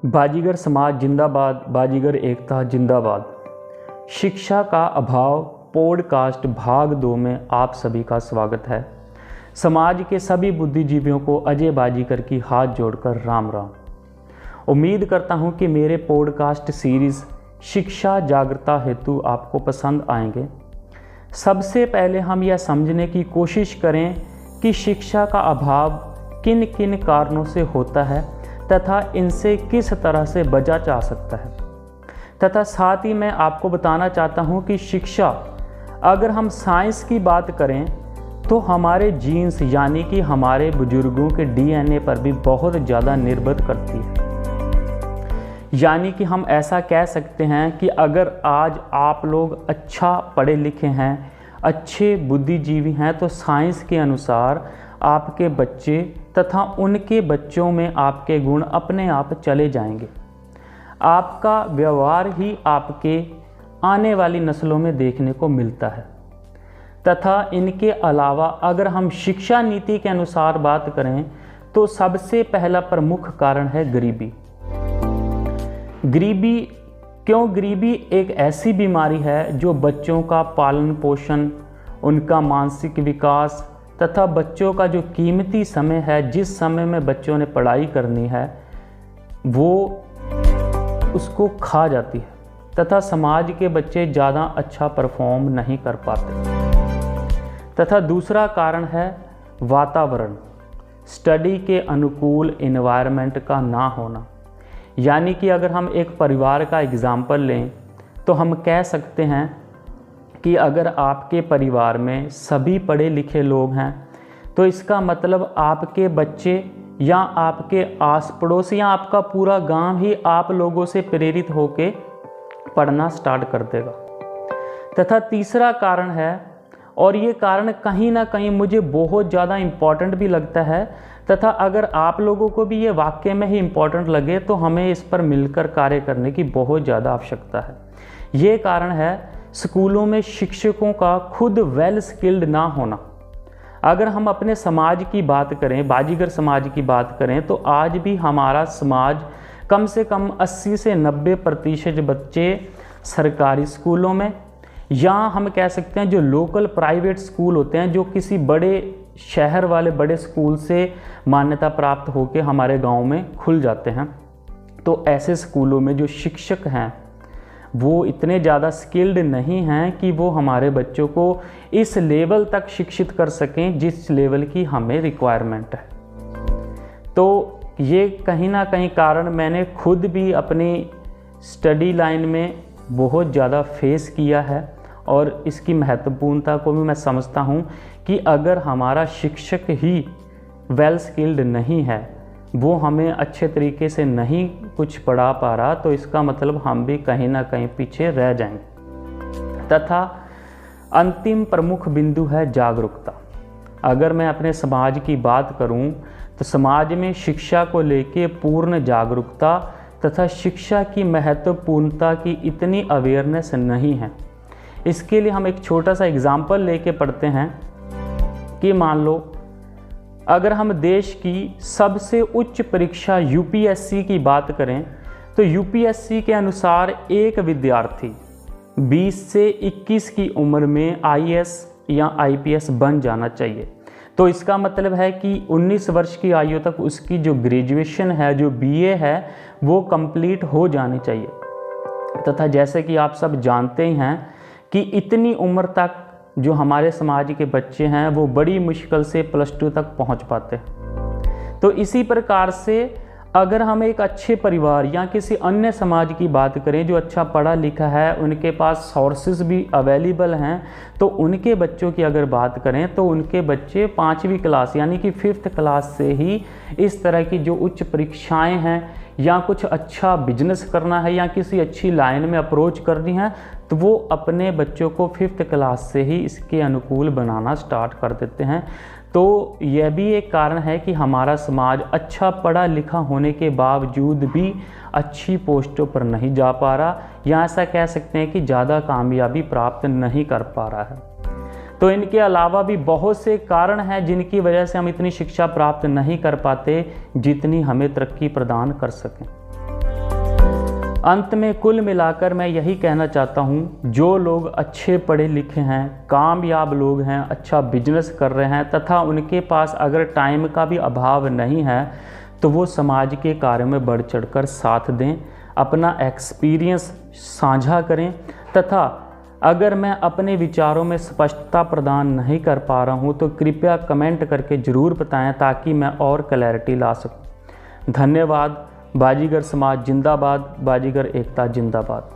बाजीगर समाज जिंदाबाद, बाजीगर एकता जिंदाबाद। शिक्षा का अभाव पॉडकास्ट भाग 2 में आप सभी का स्वागत है। समाज के सभी बुद्धिजीवियों को अजय बाजीगर की हाथ जोड़कर राम राम। उम्मीद करता हूं कि मेरे पॉडकास्ट सीरीज़ शिक्षा जागरूकता हेतु आपको पसंद आएंगे। सबसे पहले हम यह समझने की कोशिश करें कि शिक्षा का अभाव किन किन कारणों से होता है तथा इनसे किस तरह से बचा जा सकता है, तथा साथ ही मैं आपको बताना चाहता हूं कि शिक्षा, अगर हम साइंस की बात करें तो हमारे जीन्स यानी कि हमारे बुजुर्गों के डीएनए पर भी बहुत ज़्यादा निर्भर करती है। यानी कि हम ऐसा कह सकते हैं कि अगर आज आप लोग अच्छा पढ़े लिखे हैं, अच्छे बुद्धिजीवी हैं, तो साइंस के अनुसार आपके बच्चे तथा उनके बच्चों में आपके गुण अपने आप चले जाएंगे। आपका व्यवहार ही आपके आने वाली नस्लों में देखने को मिलता है। तथा इनके अलावा अगर हम शिक्षा नीति के अनुसार बात करें तो सबसे पहला प्रमुख कारण है गरीबी। गरीबी क्यों? गरीबी एक ऐसी बीमारी है जो बच्चों का पालन पोषण, उनका मानसिक विकास तथा बच्चों का जो कीमती समय है, जिस समय में बच्चों ने पढ़ाई करनी है, वो उसको खा जाती है तथा समाज के बच्चे ज़्यादा अच्छा परफॉर्म नहीं कर पाते। तथा दूसरा कारण है वातावरण, स्टडी के अनुकूल एनवायरनमेंट का ना होना। यानी कि अगर हम एक परिवार का एग्जाम्पल लें तो हम कह सकते हैं कि अगर आपके परिवार में सभी पढ़े लिखे लोग हैं तो इसका मतलब आपके बच्चे या आपके आस पड़ोस या आपका पूरा गांव ही आप लोगों से प्रेरित होकर पढ़ना स्टार्ट कर देगा। तथा तीसरा कारण है, और ये कारण कहीं ना कहीं मुझे बहुत ज़्यादा इम्पॉर्टेंट भी लगता है, तथा अगर आप लोगों को भी ये वाकई में ही इम्पॉर्टेंट लगे तो हमें इस पर मिलकर कार्य करने की बहुत ज़्यादा आवश्यकता है। ये कारण है स्कूलों में शिक्षकों का खुद वेल स्किल्ड ना होना। अगर हम अपने समाज की बात करें, बाजीगर समाज की बात करें, तो आज भी हमारा समाज कम से कम 80 से 90% बच्चे सरकारी स्कूलों में, या हम कह सकते हैं जो लोकल प्राइवेट स्कूल होते हैं, जो किसी बड़े शहर वाले बड़े स्कूल से मान्यता प्राप्त होकर हमारे गांव में खुल जाते हैं, तो ऐसे स्कूलों में जो शिक्षक हैं वो इतने ज़्यादा स्किल्ड नहीं हैं कि वो हमारे बच्चों को इस लेवल तक शिक्षित कर सकें जिस लेवल की हमें रिक्वायरमेंट है। तो ये कहीं ना कहीं कारण मैंने खुद भी अपनी स्टडी लाइन में बहुत ज़्यादा फेस किया है, और इसकी महत्वपूर्णता को भी मैं समझता हूँ कि अगर हमारा शिक्षक ही वेल स्किल्ड नहीं है, वो हमें अच्छे तरीके से नहीं कुछ पढ़ा पा रहा, तो इसका मतलब हम भी कहीं ना कहीं पीछे रह जाएंगे। तथा अंतिम प्रमुख बिंदु है जागरूकता। अगर मैं अपने समाज की बात करूं तो समाज में शिक्षा को लेके पूर्ण जागरूकता तथा शिक्षा की महत्वपूर्णता की इतनी अवेयरनेस नहीं है। इसके लिए हम एक छोटा सा एग्जाम्पल लेके पढ़ते हैं कि मान लो अगर हम देश की सबसे उच्च परीक्षा यूपीएससी की बात करें तो यूपीएससी के अनुसार एक विद्यार्थी 20 से 21 की उम्र में आईएएस या आईपीएस बन जाना चाहिए। तो इसका मतलब है कि 19 वर्ष की आयु तक उसकी जो ग्रेजुएशन है, जो बीए है, वो कंप्लीट हो जानी चाहिए। तथा जैसे कि आप सब जानते ही हैं कि इतनी उम्र तक जो हमारे समाज के बच्चे हैं वो बड़ी मुश्किल से +2 तक पहुंच पाते हैं। तो इसी प्रकार से अगर हम एक अच्छे परिवार या किसी अन्य समाज की बात करें जो अच्छा पढ़ा लिखा है, उनके पास सोर्सेज भी अवेलेबल हैं, तो उनके बच्चों की अगर बात करें तो उनके बच्चे 5वीं क्लास यानी कि 5th क्लास से ही इस तरह की जो उच्च परीक्षाएं हैं या कुछ अच्छा बिजनेस करना है या किसी अच्छी लाइन में अप्रोच करनी है, तो वो अपने बच्चों को 5th क्लास से ही इसके अनुकूल बनाना स्टार्ट कर देते हैं। तो यह भी एक कारण है कि हमारा समाज अच्छा पढ़ा लिखा होने के बावजूद भी अच्छी पोस्टों पर नहीं जा पा रहा, या ऐसा कह सकते हैं कि ज़्यादा कामयाबी प्राप्त नहीं कर पा रहा है। तो इनके अलावा भी बहुत से कारण हैं जिनकी वजह से हम इतनी शिक्षा प्राप्त नहीं कर पाते जितनी हमें तरक्की प्रदान कर सकें। अंत में कुल मिलाकर मैं यही कहना चाहता हूँ, जो लोग अच्छे पढ़े लिखे हैं, कामयाब लोग हैं, अच्छा बिजनेस कर रहे हैं तथा उनके पास अगर टाइम का भी अभाव नहीं है तो वो समाज के कार्यों में बढ़ चढ़कर साथ दें, अपना एक्सपीरियंस साझा करें तथा अगर मैं अपने विचारों में स्पष्टता प्रदान नहीं कर पा रहा हूँ तो कृपया कमेंट करके ज़रूर बताएं ताकि मैं और क्लैरिटी ला सकूँ। धन्यवाद। बाजीगर समाज जिंदाबाद, बाजीगर एकता जिंदाबाद।